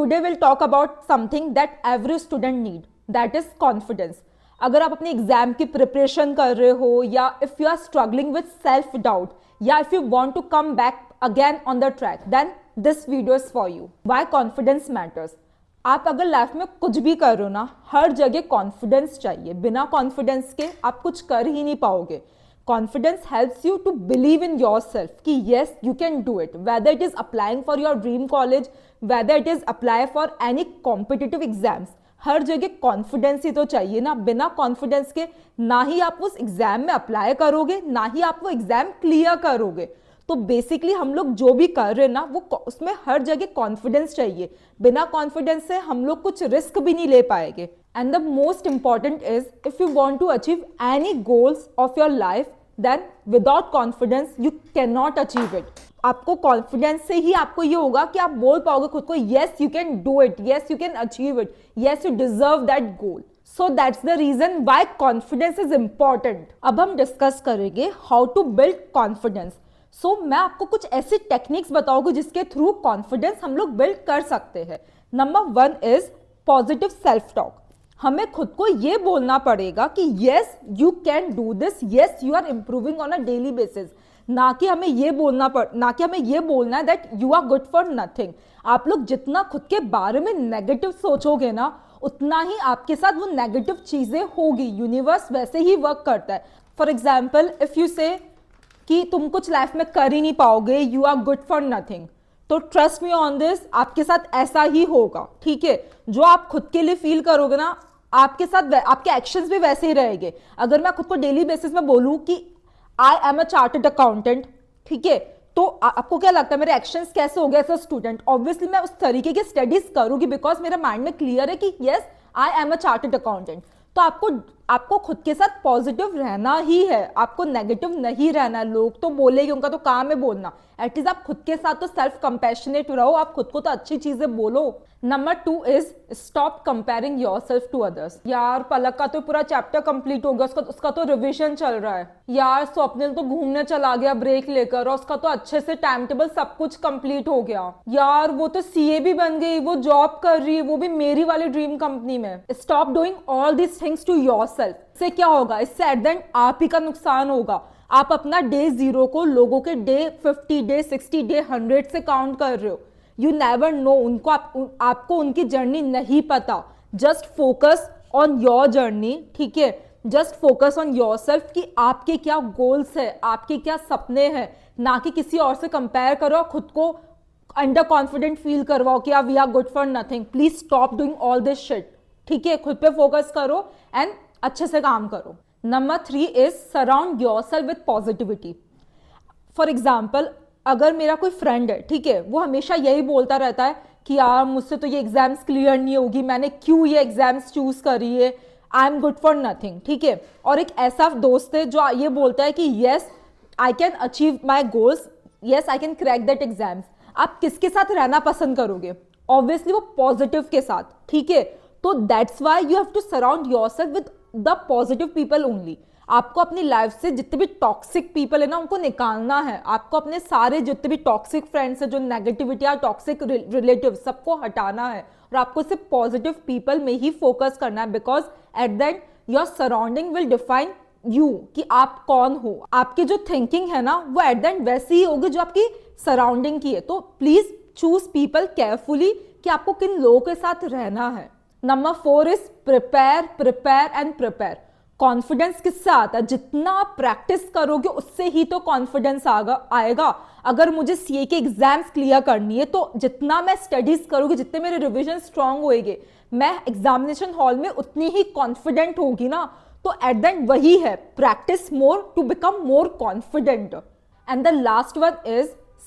today we'll talk about something that every student need, that is confidence. अगर आप अपने exam की preparation कर रहे हो या if you are struggling with self doubt या if you want to come back again on the track, then this video is for you. Why confidence matters. आप अगर लाइफ में कुछ भी कर रहे हो ना, हर जगह कॉन्फिडेंस चाहिए. बिना कॉन्फिडेंस के आप कुछ कर ही नहीं पाओगे. Confidence helps you to believe in yourself कि yes you can do it, whether it is applying for your dream college, whether it is apply for any competitive exams. हर जगह कॉन्फिडेंस ही तो चाहिए ना. बिना कॉन्फिडेंस के ना ही आप उस एग्जाम में अप्लाई करोगे, ना ही आप वो एग्जाम क्लियर करोगे. तो बेसिकली हम लोग जो भी कर रहे हैं ना, वो उसमें हर जगह कॉन्फिडेंस चाहिए. बिना कॉन्फिडेंस से हम लोग कुछ रिस्क भी नहीं ले पाएंगे. And the most important is, if you want to achieve any goals of your life, then without confidence you cannot achieve it. आपको कॉन्फिडेंस से ही आपको ये होगा कि आप बोल पाओगे खुद को yes you can do it, yes you can achieve it, yes you deserve that goal. So that's the reason why confidence is important. अब हम डिस्कस करेंगे how to build confidence. So मैं आपको कुछ ऐसी टेक्निक्स बताऊंगी जिसके थ्रू कॉन्फिडेंस हम लोग बिल्ड कर सकते हैं. Number 1 is positive self talk. हमें खुद को ये बोलना पड़ेगा कि yes you can do this, yes you are improving on a daily basis. ना कि हमें ये बोलना है that you are good for nothing. आप लोग जितना खुद के बारे में नेगेटिव सोचोगे ना, उतना ही आपके साथ वो नेगेटिव चीजें होगी. यूनिवर्स वैसे ही वर्क करता है. फॉर एग्जाम्पल इफ यू से कि तुम कुछ लाइफ में कर ही नहीं पाओगे, you are good for nothing, तो ट्रस्ट मी ऑन दिस, आपके साथ ऐसा ही होगा. ठीक है, जो आप खुद के लिए फील करोगे ना, आपके साथ आपके एक्शंस भी वैसे ही रहेंगे. अगर मैं खुद को डेली बेसिस में बोलूं कि I am a chartered accountant, ठीक है, तो आपको क्या लगता है मेरे एक्शंस कैसे हो गए एज अ स्टूडेंट? ऑब्वियसली मैं उस तरीके की स्टडीज करूंगी बिकॉज मेरे माइंड में क्लियर है कि yes I am a chartered accountant. तो आपको खुद के साथ पॉजिटिव रहना ही है, आपको नेगेटिव नहीं रहना. लोग तो बोलेंगे, उनका तो काम है बोलना. एटलीस्ट आप खुद के साथ तो सेल्फ कंपैशनेट रहो, आप खुद को तो अच्छी चीजें बोलो. Number 2 is stop comparing yourself to others. यार पलक का तो पूरा चैप्टर कंप्लीट हो गया, उसका तो रिवीजन चल रहा है. यार स्वप्निल तो घूमने चला गया ब्रेक लेकर और उसका तो अच्छे से टाइम टेबल सब कुछ कंप्लीट हो गया. यार वो तो सीए भी बन गई, वो जॉब कर रही है, वो भी मेरी वाली ड्रीम कंपनी में. Stop doing all this things to yourself. इससे क्या होगा? इससे एट द एंड आप ही का नुकसान होगा. आप अपना डे 0 को लोगों के डे 50, डे 60, डे 100 से काउंट कर रहे हो. यू नेवर नो, आपको उनकी जर्नी नहीं पता. Just focus on your journey. ठीक है, जस्ट फोकस ऑन योरसेल्फ कि आपके क्या गोल्स है, आपके क्या सपने हैं. ना कि किसी और से कंपेयर करो, खुद को अंडर कॉन्फिडेंट फील करवाओ कि we are good for nothing. Please stop doing all this shit. ठीक है, खुद पे फोकस करो एंड अच्छे से काम करो. Number 3 is surround yourself with positivity. For example अगर मेरा कोई फ्रेंड है, ठीक है, वो हमेशा यही बोलता रहता है कि यार मुझसे तो ये एग्जाम्स क्लियर नहीं होगी, मैंने क्यों ये एग्जाम्स चूज करी है, I am good for nothing. ठीक है, और एक ऐसा दोस्त है जो ये बोलता है कि yes I can achieve my goals, yes I can crack that exams. आप किसके साथ रहना पसंद करोगे? ऑब्वियसली वो पॉजिटिव के साथ. ठीक है, तो that's why you have to surround yourself with the positive people only. आपको अपनी लाइफ से जितने भी टॉक्सिक पीपल है ना, उनको निकालना है. आपको अपने सारे जितने भी टॉक्सिक फ्रेंड्स है, जो नेगेटिविटी या टॉक्सिक रिलेटिव, सबको हटाना है और आपको सिर्फ पॉजिटिव पीपल में ही फोकस करना है. Because at the end your surrounding will define you कि आप कौन हो. आपकी जो थिंकिंग है ना, वो एट द एंड वैसी ही होगी जो आपकी सराउंडिंग की है. तो प्लीज चूज पीपल केयरफुली कि आपको किन लोगों के साथ रहना है. Number 4 is prepare prepare and prepare. Confidence किससे आता है? जितना आप प्रैक्टिस करोगे उससे ही तो कॉन्फिडेंस आएगा. अगर मुझे सीए के एग्जाम्स क्लियर करनी है तो जितना मैं स्टडीज करूंगी, जितने मेरे रिवीजन स्ट्रांग होएंगे, मैं एग्जामिनेशन हॉल में उतनी ही कॉन्फिडेंट होगी ना. तो एट द एंड वही है, practice more to become more confident. And the last one is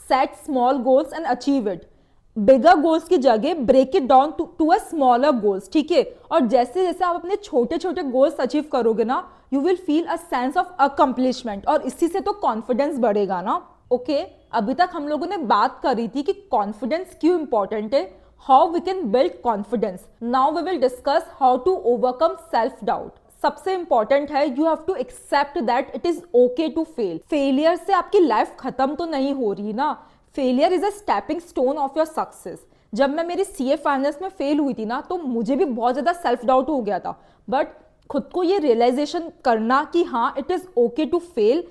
set small goals and achieve it. Bigger goals की जगह break it down to a smaller goals. ठीक है, और जैसे जैसे आप अपने छोटे छोटे गोल्स अचीव करोगे ना, you will feel a sense of accomplishment और इसी से तो कॉन्फिडेंस बढ़ेगा ना. ओके, अभी तक हम लोगों ने बात करी थी कि कॉन्फिडेंस क्यों इंपॉर्टेंट है, how we can build confidence. Now we will discuss how to overcome self doubt. सबसे इंपॉर्टेंट है you have to accept that it is okay to fail. Failure से आपकी लाइफ खत्म तो नहीं हो रही ना. Failure is a stepping stone of your success. जब मैं मेरी सीए फाइनल्स में फेल हुई थी ना, तो मुझे भी बहुत ज्यादा सेल्फ डाउट हो गया था, बट खुद को ये रियलाइजेशन करना कि हाँ it is okay to fail,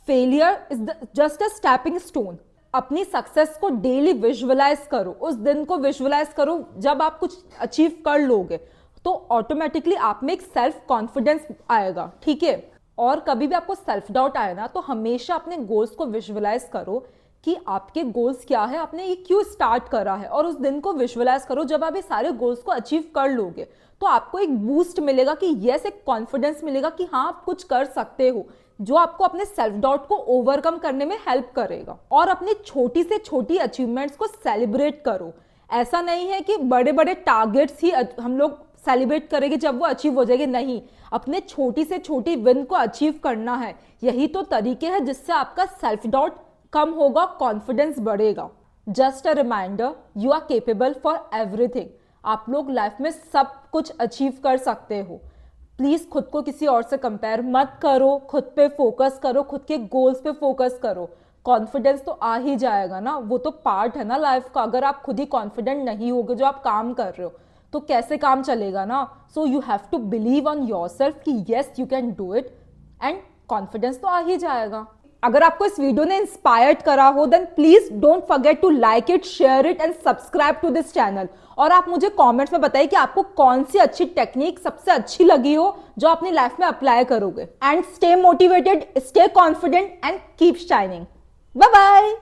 failure is just a stepping stone. अपनी सक्सेस को डेली विजुअलाइज करो, उस दिन को विजुअलाइज करो जब आप कुछ अचीव कर लोगे, तो ऑटोमेटिकली आप में एक सेल्फ कॉन्फिडेंस आएगा, ठीक है। और कभी भी आपको सेल्फ डाउट आए ना, तो हमेशा अपने गोल्स को विजुअलाइज करो कि आपके गोल्स क्या है, आपने ये क्यों स्टार्ट करा है, और उस दिन को विजुअलाइज करो जब आप ये सारे गोल्स को अचीव कर लोगे, तो आपको एक बूस्ट मिलेगा कि यस, एक कॉन्फिडेंस मिलेगा कि हाँ आप कुछ कर सकते हो, जो आपको अपने सेल्फ डाउट को ओवरकम करने में हेल्प करेगा। और अपनी छोटी से छोटी अचीवमेंट्स को सेलिब्रेट करो। ऐसा नहीं है कि बड़े बड़े टारगेट्स ही हम लोग सेलिब्रेट करेंगे जब वो अचीव हो जाएंगे, नहीं, अपने छोटी से छोटी विन को अचीव करना है। यही तो तरीके हैं जिससे आपका सेल्फ डाउट कम होगा, कॉन्फिडेंस बढ़ेगा। Just a reminder, you are capable for everything. आप लोग लाइफ में सब कुछ अचीव कर सकते हो। प्लीज खुद को किसी और से कंपेयर मत करो, खुद पे फोकस करो, खुद के गोल्स पे फोकस करो। कॉन्फिडेंस तो आ ही जाएगा ना, वो तो पार्ट है ना लाइफ का। अगर आप खुद ही कॉन्फिडेंट नहीं होगे जो आप काम कर रहे हो, तो कैसे काम चलेगा ना। So you have to believe on yourself कि yes you can do it, and confidence तो आ ही जाएगा। अगर आपको इस वीडियो ने इंस्पायर्ड करा हो, then please don't forget to like it, share it and subscribe to this channel. और आप मुझे कमेंट्स में बताइए कि आपको कौन सी अच्छी टेक्निक सबसे अच्छी लगी हो जो अपनी लाइफ में अप्लाई करोगे। And stay motivated, stay confident and keep shining. Bye bye.